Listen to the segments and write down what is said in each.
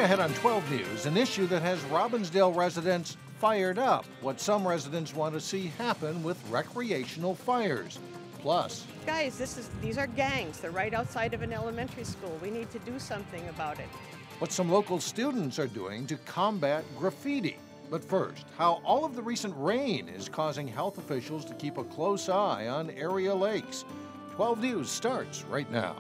ahead on 12 News, an issue that has Robbinsdale residents fired up. What some residents want to see happen with recreational fires. Plus, guys, these are gangs. They're right outside of an elementary school. We need to do something about it. what some local students are doing to combat graffiti. But first, how all of the recent rain is causing health officials to keep a close eye on area lakes. 12 News starts right now.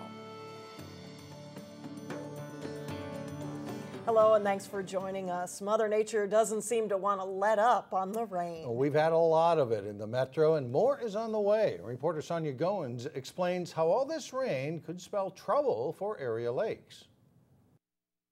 Hello and thanks for joining us. Mother Nature doesn't seem to want to let up on the rain. We've had a lot of it in the metro and more is on the way. Reporter Sonia Goins explains how all this rain could spell trouble for area lakes.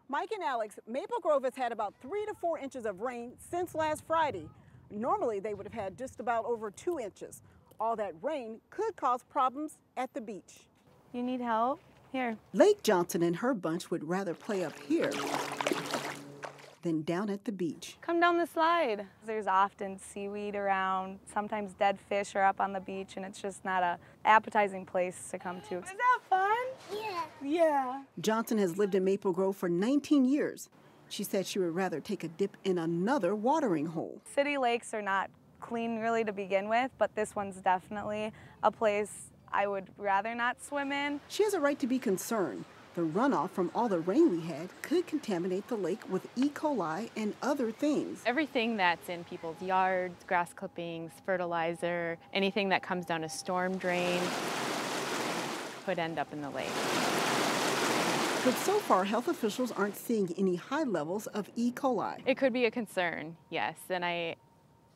Mike and Alex, Maple Grove has had about 3 to 4 inches of rain since last Friday. Normally they would have had just about over 2 inches. All that rain could cause problems at the beach. You need help? Here. Lake Johnson and her bunch would rather play up here than down at the beach. Come down the slide. There's often seaweed around. Sometimes dead fish are up on the beach, and it's just not a appetizing place to come to. Is that fun? Yeah. Yeah. Johnson has lived in Maple Grove for 19 years. She said she would rather take a dip in another watering hole. City lakes are not clean really to begin with, but this one's definitely a place I would rather not swim in. She has a right to be concerned. The runoff from all the rain we had could contaminate the lake with E. coli and other things. Everything that's in people's yards, grass clippings, fertilizer, anything that comes down a storm drain could end up in the lake. But so far, health officials aren't seeing any high levels of E. coli. It could be a concern, yes, and I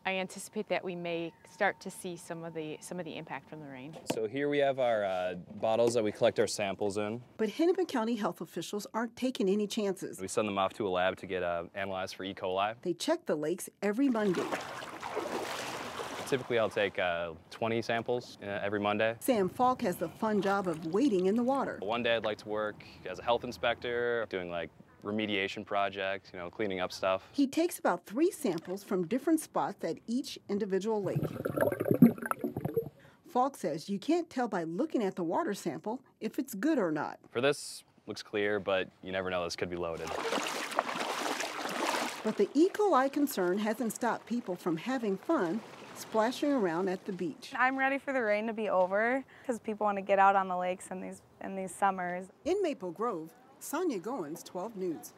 anticipate that we may start to see some of the impact from the rain. So here we have our bottles that we collect our samples in. But Hennepin County health officials aren't taking any chances. We send them off to a lab to get analyzed for E. coli. They check the lakes every Monday. Typically I'll take 20 samples every Monday. Sam Falk has the fun job of wading in the water. One day I'd like to work as a health inspector, doing like remediation project, cleaning up stuff. He takes about 3 samples from different spots at each individual lake. Falk says you can't tell by looking at the water sample if it's good or not. For this, looks clear, but you never know, this could be loaded. But the E. coli concern hasn't stopped people from having fun splashing around at the beach. I'm ready for the rain to be over because people want to get out on the lakes in these summers. In Maple Grove, Sonia Goins, 12 News.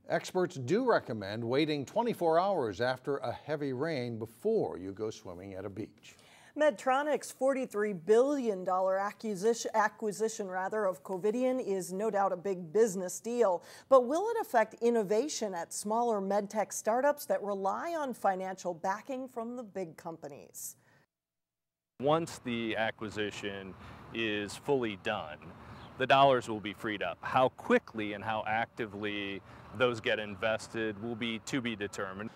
Experts do recommend waiting 24 hours after a heavy rain before you go swimming at a beach. Medtronic's $43 billion acquisition of Covidien is no doubt a big business deal. But will it affect innovation at smaller medtech startups that rely on financial backing from the big companies? Once the acquisition is fully done, the dollars will be freed up. How quickly and how actively those get invested will be to be determined.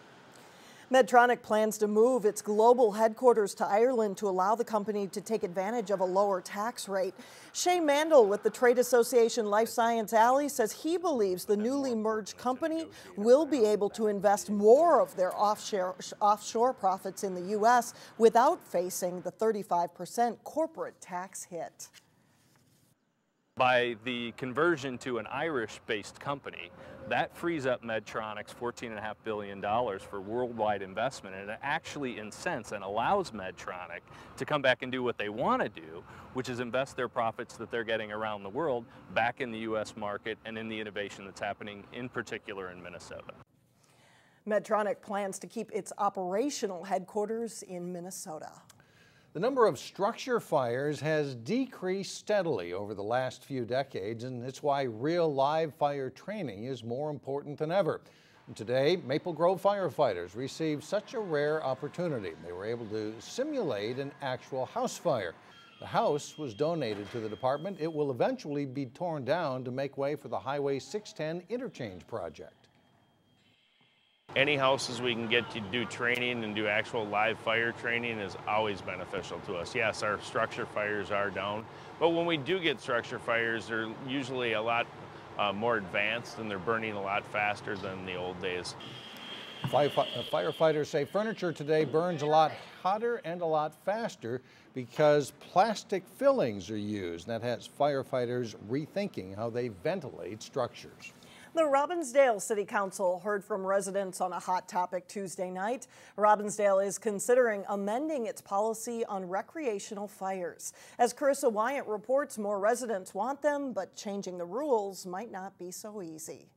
Medtronic plans to move its global headquarters to Ireland to allow the company to take advantage of a lower tax rate. Shay Mandel with the trade association Life Science Alley says he believes the newly merged company will be able to invest more of their offshore profits in the U.S. without facing the 35% corporate tax hit. By the conversion to an Irish-based company, that frees up Medtronic's $14.5 billion for worldwide investment, and it actually incents and allows Medtronic to come back and do what they want to do, which is invest their profits that they're getting around the world back in the U.S. market and in the innovation that's happening, in particular in Minnesota. Medtronic plans to keep its operational headquarters in Minnesota. The number of structure fires has decreased steadily over the last few decades, and it's why real live fire training is more important than ever. And today, Maple Grove firefighters received such a rare opportunity. They were able to simulate an actual house fire. The house was donated to the department. It will eventually be torn down to make way for the Highway 610 interchange project. Any houses we can get to do training and do actual live fire training is always beneficial to us. Yes, our structure fires are down, but when we do get structure fires, they're usually a lot more advanced and they're burning a lot faster than the old days. Firefighters say furniture today burns a lot hotter and a lot faster because plastic fillings are used. That has firefighters rethinking how they ventilate structures. The Robbinsdale City Council heard from residents on a hot topic Tuesday night. Robbinsdale is considering amending its policy on recreational fires. As Carissa Wyant reports, more residents want them, but changing the rules might not be so easy.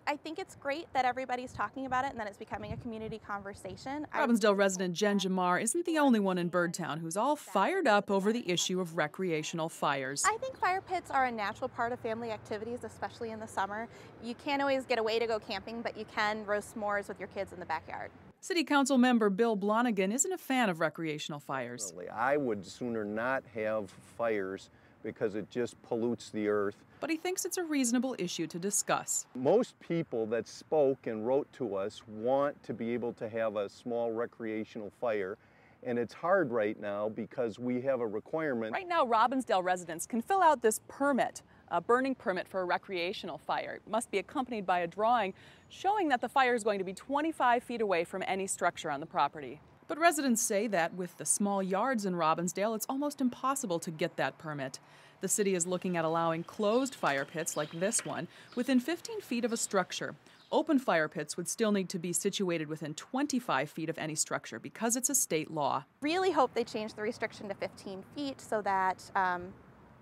I think it's great that everybody's talking about it and that it's becoming a community conversation. Robbinsdale resident Jen Jamar isn't the only one in Birdtown who's all fired up over the issue of recreational fires. I think fire pits are a natural part of family activities, especially in the summer. You can't always get away to go camping, but you can roast s'mores with your kids in the backyard. City Council member Bill Blonigan isn't a fan of recreational fires. I would sooner not have fires because it just pollutes the earth. But he thinks it's a reasonable issue to discuss. Most people that spoke and wrote to us want to be able to have a small recreational fire, and it's hard right now because we have a requirement. Right now, Robbinsdale residents can fill out this permit, a burning permit for a recreational fire. It must be accompanied by a drawing showing that the fire is going to be 25 feet away from any structure on the property. But residents say that with the small yards in Robbinsdale, it's almost impossible to get that permit. The city is looking at allowing closed fire pits like this one within 15 feet of a structure. Open fire pits would still need to be situated within 25 feet of any structure because it's a state law. Really hope they change the restriction to 15 feet so that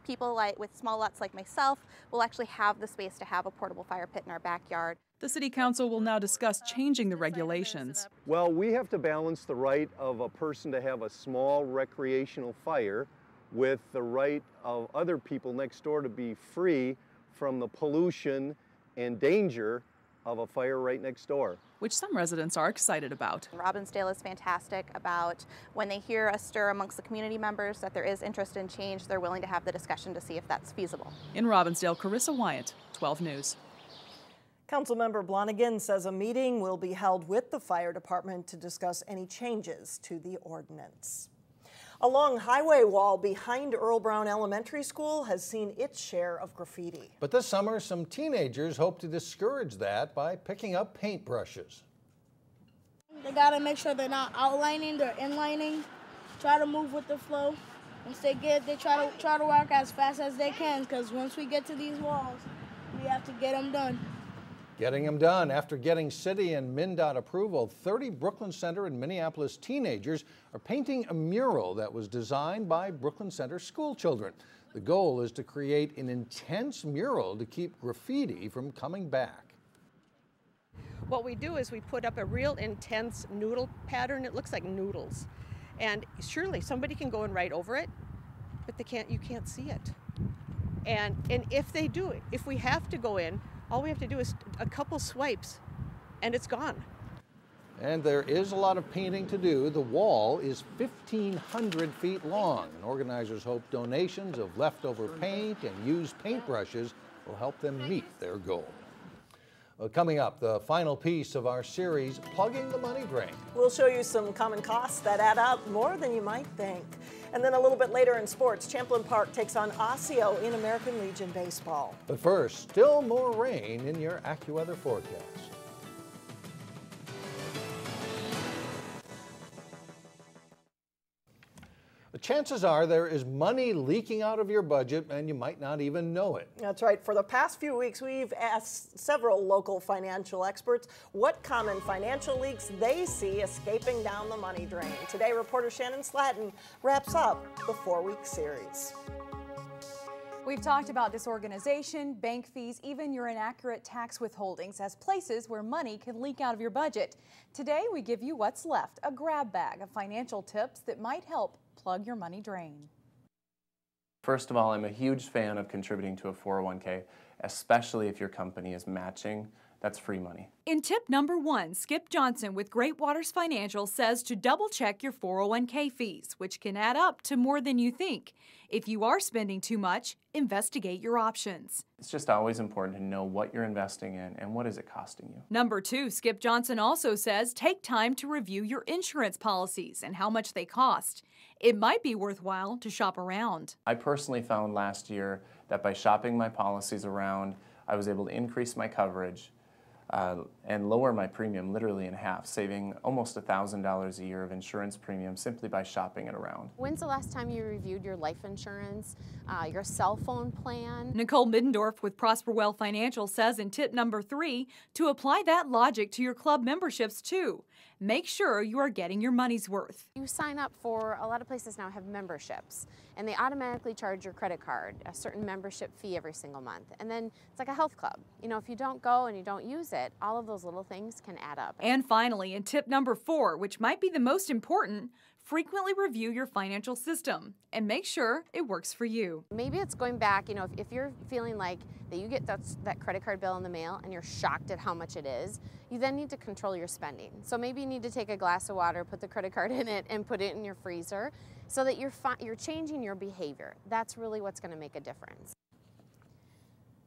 people with small lots like myself will actually have the space to have a portable fire pit in our backyard. The City Council will now discuss changing the regulations. Well, we have to balance the right of a person to have a small recreational fire with the right of other people next door to be free from the pollution and danger of a fire right next door. Which some residents are excited about. Robbinsdale is fantastic about when they hear a stir amongst the community members that there is interest in change, they're willing to have the discussion to see if that's feasible. In Robbinsdale, Carissa Wyant, 12 News. Councilmember Blonigan says a meeting will be held with the fire department to discuss any changes to the ordinance. A long highway wall behind Earl Brown Elementary School has seen its share of graffiti. But this summer, some teenagers hope to discourage that by picking up paintbrushes. They gotta make sure they're not outlining, they're inlining, try to move with the flow. Once they try to work as fast as they can, because once we get to these walls, we have to get them done. Getting them done. After getting city and MnDOT approval, 30 Brooklyn Center and Minneapolis teenagers are painting a mural that was designed by Brooklyn Center school children. The goal is to create an intense mural to keep graffiti from coming back. What we do is we put up a real intense noodle pattern. It looks like noodles. And surely somebody can go and write over it, but you can't see it. And if they do it, if we have to go in, all we have to do is a couple swipes and it's gone. And there is a lot of painting to do. The wall is 1,500 feet long, and organizers hope donations of leftover paint and used paintbrushes will help them meet their goal. Coming up, the final piece of our series, Plugging the Money Drain. We'll show you some common costs that add up more than you might think. And then a little bit later in sports, Champlin Park takes on Osseo in American Legion Baseball. But first, still more rain in your AccuWeather forecast. The chances are there is money leaking out of your budget and you might not even know it. That's right. For the past few weeks, we've asked several local financial experts what common financial leaks they see escaping down the money drain. Today, reporter Shannon Slatton wraps up the 4-week series. We've talked about disorganization, bank fees, even your inaccurate tax withholdings as places where money can leak out of your budget. Today, we give you what's left, a grab bag of financial tips that might help plug your money drain. First of all, I'm a huge fan of contributing to a 401k, especially if your company is matching. That's free money. In tip number 1, Skip Johnson with Great Waters Financial says to double check your 401k fees, which can add up to more than you think. If you are spending too much, investigate your options. It's just always important to know what you're investing in and what is it costing you. Number 2, Skip Johnson also says take time to review your insurance policies and how much they cost. It might be worthwhile to shop around. I personally found last year that by shopping my policies around, I was able to increase my coverage. and lower my premium literally in half, saving almost $1,000 a year of insurance premium simply by shopping it around. When's the last time you reviewed your life insurance, your cell phone plan? Nicole Middendorf with Prosperwell Financial says in tip number 3 to apply that logic to your club memberships too. Make sure you are getting your money's worth. You sign up for, a lot of places now have memberships, and they automatically charge your credit card a certain membership fee every single month. And then it's like a health club. You know, if you don't go and you don't use it, all of those little things can add up. And finally, in tip number 4, which might be the most important, frequently review your financial system and make sure it works for you. Maybe it's going back, you know, if you're feeling like that you get that credit card bill in the mail and you're shocked at how much it is, you then need to control your spending. So maybe you need to take a glass of water, put the credit card in it, and put it in your freezer so that you're changing your behavior. That's really what's going to make a difference.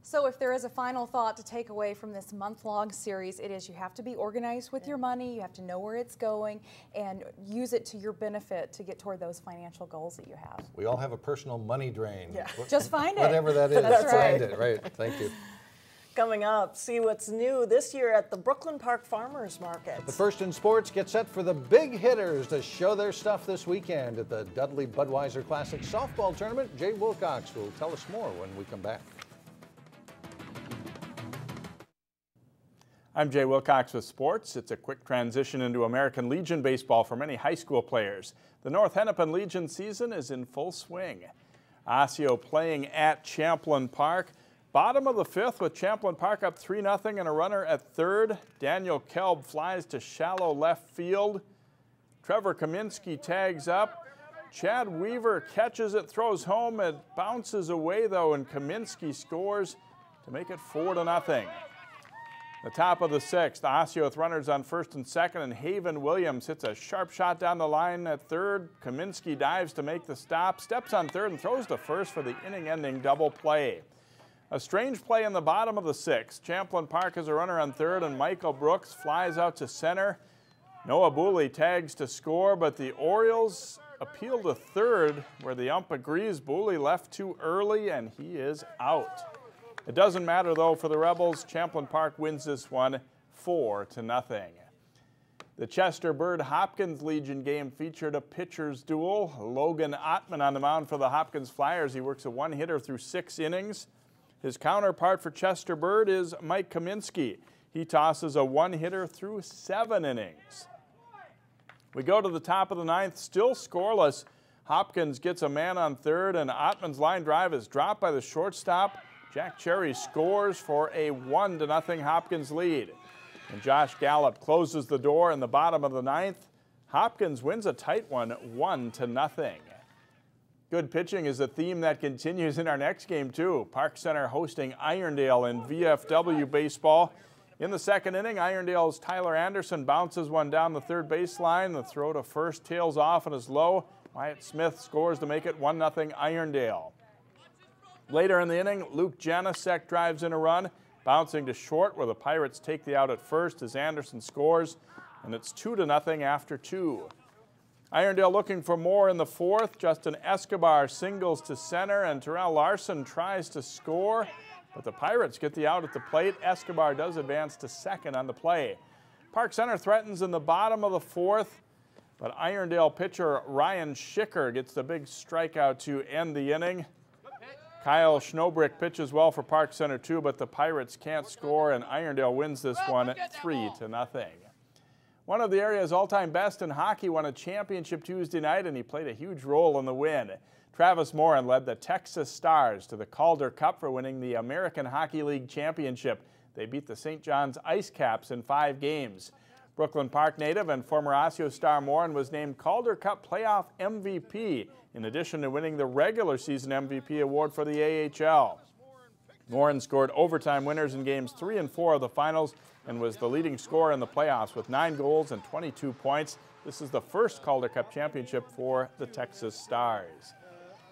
So if there is a final thought to take away from this month-long series, it is you have to be organized with your money, you have to know where it's going, and use it to your benefit to get toward those financial goals that you have. We all have a personal money drain. Yeah. Just find it. Whatever that is, That's find right. it. Right, thank you. Coming up, see what's new this year at the Brooklyn Park Farmers Market. But first in sports, get set for the big hitters to show their stuff this weekend at the Dudley Budweiser Classic Softball Tournament. Jay Wilcox will tell us more when we come back. I'm Jay Wilcox with sports. It's a quick transition into American Legion baseball for many high school players. The North Hennepin Legion season is in full swing. Osseo playing at Champlin Park. Bottom of the 5th with Champlin Park up 3-0 and a runner at third. Daniel Kelb flies to shallow left field. Trevor Kaminsky tags up. Chad Weaver catches it, throws home. It bounces away though, and Kaminsky scores to make it 4-0. The top of the 6th, Osseo with runners on first and second, and Haven Williams hits a sharp shot down the line at third. Kaminsky dives to make the stop, steps on third, and throws to first for the inning-ending double play. A strange play in the bottom of the 6th. Champlin Park has a runner on third, and Michael Brooks flies out to center. Noah Booley tags to score, but the Orioles appeal to third, where the ump agrees Booley left too early, and he is out. It doesn't matter, though, for the Rebels. Champlin Park wins this one 4-0. The Chester Bird Hopkins Legion game featured a pitcher's duel. Logan Ottman on the mound for the Hopkins Flyers. He works a one-hitter through 6 innings. His counterpart for Chester Bird is Mike Kaminsky. He tosses a one-hitter through 7 innings. We go to the top of the 9th, still scoreless. Hopkins gets a man on third, and Ottman's line drive is dropped by the shortstop. Jack Cherry scores for a 1-0 Hopkins lead. And Josh Gallup closes the door in the bottom of the 9th. Hopkins wins a tight one, 1-0. Good pitching is a theme that continues in our next game, too. Park Center hosting Irondale in VFW baseball. In the second inning, Irondale's Tyler Anderson bounces one down the third baseline. The throw to first tails off and is low. Wyatt Smith scores to make it 1-0 Irondale. Later in the inning, Luke Janisek drives in a run, bouncing to short where the Pirates take the out at first as Anderson scores, and it's 2-0 after 2. Irondale looking for more in the 4th. Justin Escobar singles to center, and Terrell Larson tries to score, but the Pirates get the out at the plate. Escobar does advance to second on the play. Park Center threatens in the bottom of the 4th, but Irondale pitcher Ryan Schicker gets the big strikeout to end the inning. Kyle Schnobrick pitches well for Park Center too, but the Pirates can't score, and Irondale wins this one 3-0. One of the area's all-time best in hockey won a championship Tuesday night, and he played a huge role in the win. Travis Morin led the Texas Stars to the Calder Cup for winning the American Hockey League Championship. They beat the St. John's Ice Caps in 5 games. Brooklyn Park native and former Osseo star Morin was named Calder Cup Playoff MVP, in addition to winning the regular season MVP award for the AHL. Morin scored overtime winners in games 3 and 4 of the finals and was the leading scorer in the playoffs with 9 goals and 22 points. This is the first Calder Cup championship for the Texas Stars.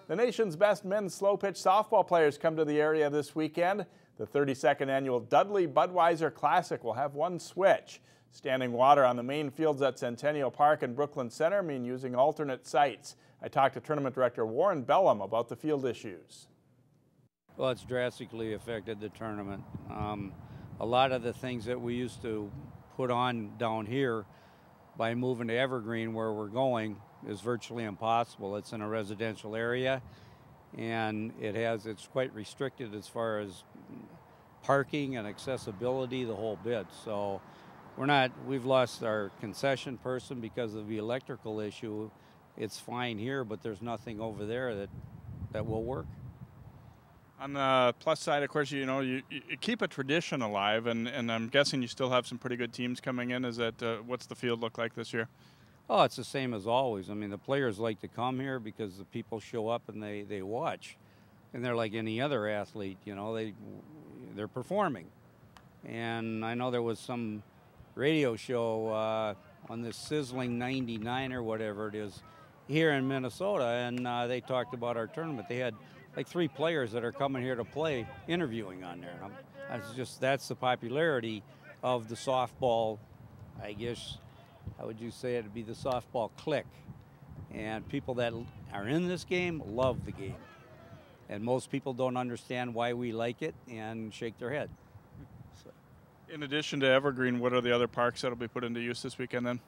The nation's best men's slow-pitch softball players come to the area this weekend. The 32nd annual Dudley Budweiser Classic will have one switch. Standing water on the main fields at Centennial Park and Brooklyn Center mean using alternate sites. I talked to Tournament Director Warren Bellum about the field issues. Well, it's drastically affected the tournament. a lot of the things that we used to put on down here by moving to Evergreen where we're going is virtually impossible. It's in a residential area, and it's quite restricted as far as parking and accessibility, the whole bit. So we've lost our concession person because of the electrical issue. It's fine here, but there's nothing over there that will work. On the plus side, of course, you keep a tradition alive, and I'm guessing you still have some pretty good teams coming in. Is that what's the field look like this year? Oh, it's the same as always. I mean, the players like to come here because the people show up and they watch, and they're like any other athlete. They're performing. And I know there was some radio show on this sizzling 99 or whatever it is here in Minnesota, and they talked about our tournament. They had like 3 players that are coming here to play, interviewing on there. That's the popularity of the softball, I guess, how would you say it'd be the softball clique. And people that are in this game love the game. And most people don't understand why we like it and shake their head. So. In addition to Evergreen, what are the other parks that'll be put into use this weekend then?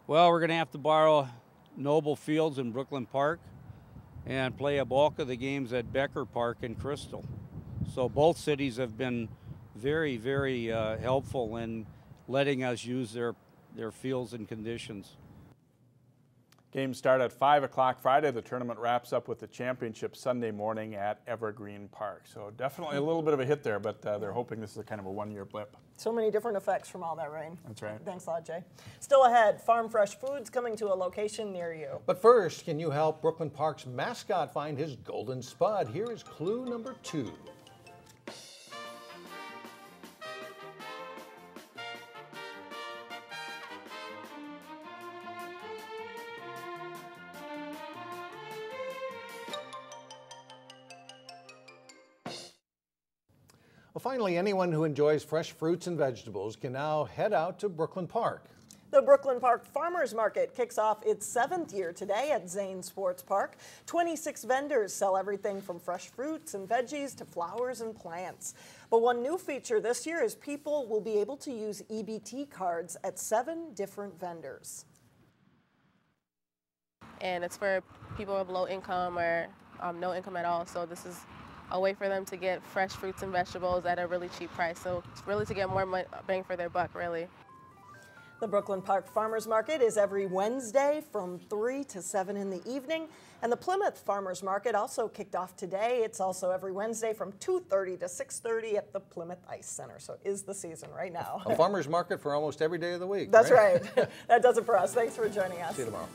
Well, we're gonna have to borrow Noble Fields in Brooklyn Park and play a bulk of the games at Becker Park in Crystal. So both cities have been very, very helpful in letting us use their fields and conditions. Games start at 5 o'clock Friday. The tournament wraps up with the championship Sunday morning at Evergreen Park. So definitely a little bit of a hit there, but they're hoping this is kind of a one-year blip. So many different effects from all that rain. That's right. Thanks a lot, Jay. Still ahead, Farm Fresh Foods coming to a location near you. But first, can you help Brooklyn Park's mascot find his golden spud? Here is clue number 2. Well, finally, anyone who enjoys fresh fruits and vegetables can now head out to Brooklyn Park. The Brooklyn Park Farmers Market kicks off its 7th year today at Zane Sports Park. 26 vendors sell everything from fresh fruits and veggies to flowers and plants. But one new feature this year is people will be able to use EBT cards at 7 different vendors. And it's for people with low income or no income at all. So this is a way for them to get fresh fruits and vegetables at a really cheap price. So it's really to get more bang for their buck, really. The Brooklyn Park Farmers Market is every Wednesday from 3 to 7 in the evening. And the Plymouth Farmers Market also kicked off today. It's also every Wednesday from 2:30 to 6:30 at the Plymouth Ice Center. So it is the season right now. A farmers market for almost every day of the week. That's right. That does it for us. Thanks for joining us. See you tomorrow.